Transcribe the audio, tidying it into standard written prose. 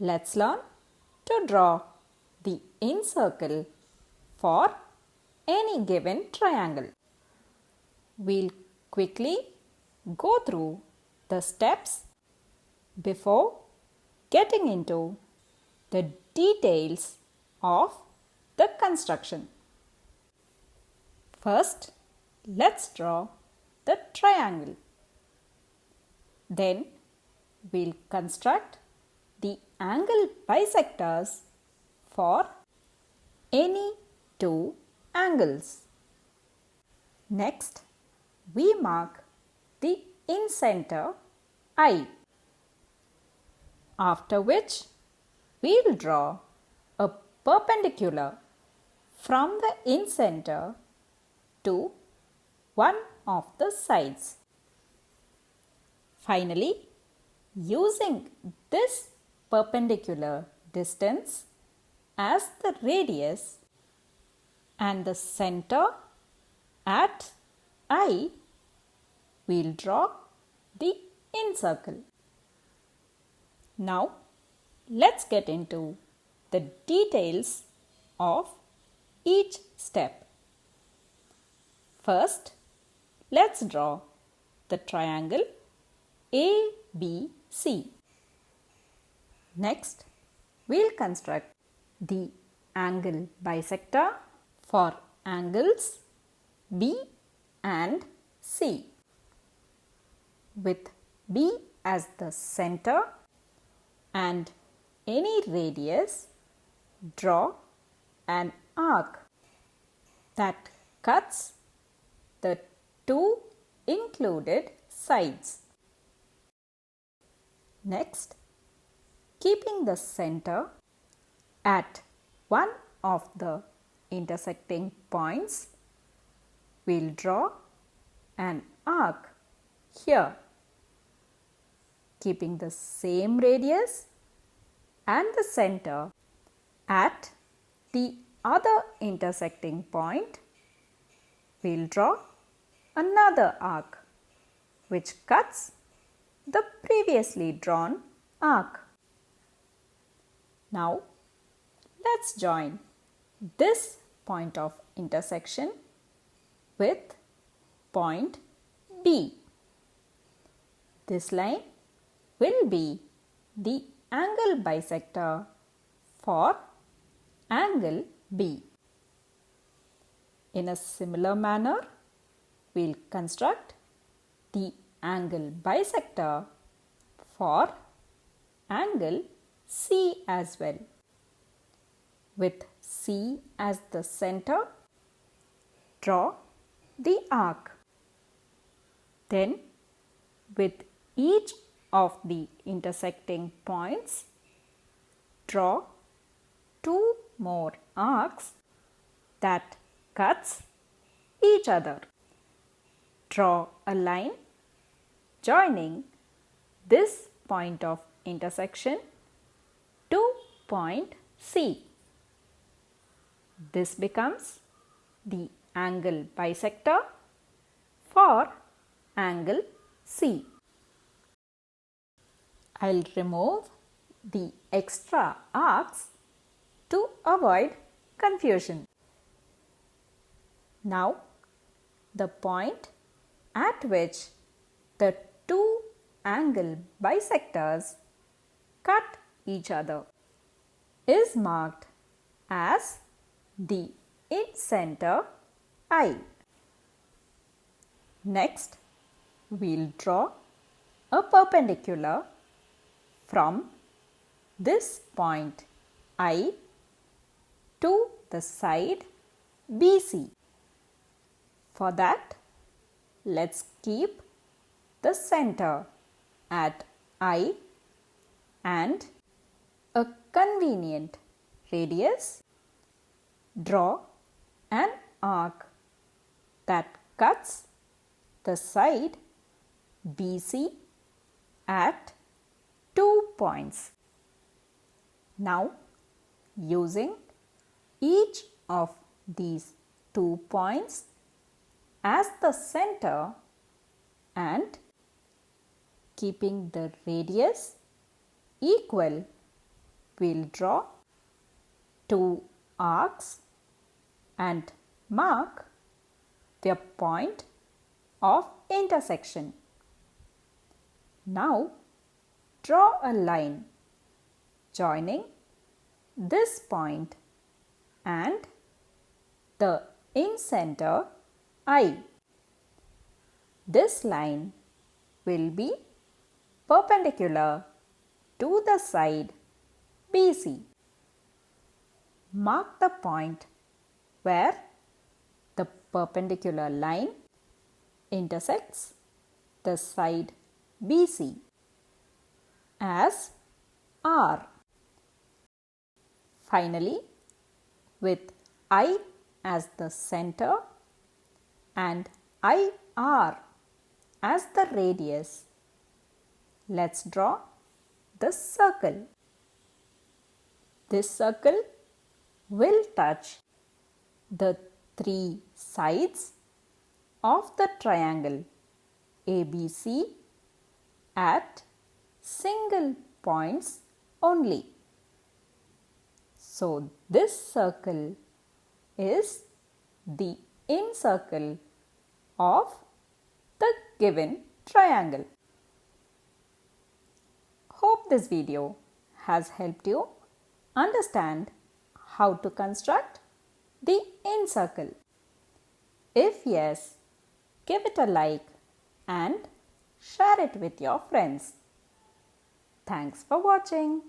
Let's learn to draw the inner circle for any given triangle. We'll quickly go through the steps before getting into the details of the construction. First, let's draw the triangle. Then, we'll construct the angle bisectors for any two angles. Next, we mark the incenter I. After which, we'll draw a perpendicular from the incenter to one of the sides. Finally, using this perpendicular distance as the radius and the center at I, we'll draw the inner circle. Now, let's get into the details of each step. First, let's draw the triangle ABC. Next, we'll construct the angle bisector for angles B and C. With B as the center and any radius, draw an arc that cuts the two included sides. Next, keeping the center at one of the intersecting points, we'll draw an arc here, keeping the same radius and the center at the other intersecting point. We'll draw another arc which cuts the previously drawn arc. Now, let's join this point of intersection with point B. This line will be the angle bisector for angle B. In a similar manner, we'll construct the angle bisector for angle C as well. With C as the center, draw the arc. Then, with each of the intersecting points, draw two more arcs that cuts each other. Draw a line joining this point of intersection to point C. This becomes the angle bisector for angle C. I'll remove the extra arcs to avoid confusion. Now, the point at which the two angle bisectors cut each other is marked as the incenter I. Next, we'll draw a perpendicular from this point I to the side BC. For that, let's keep the center at I and a convenient radius. Draw an arc that cuts the side BC at 2 points. Now, using each of these 2 points as the center and keeping the radius equal we'll draw two arcs and mark their point of intersection. Now draw a line joining this point and the in-center I. This line will be perpendicular to the side BC. Mark the point where the perpendicular line intersects the side BC as R. Finally, with I as the center and IR as the radius, let's draw the circle. This circle will touch the three sides of the triangle ABC at single points only. So this circle is the inner circle of the given triangle. Hope this video has helped you understand how to construct the inner circle. If yes, give it a like and share it with your friends. Thanks for watching.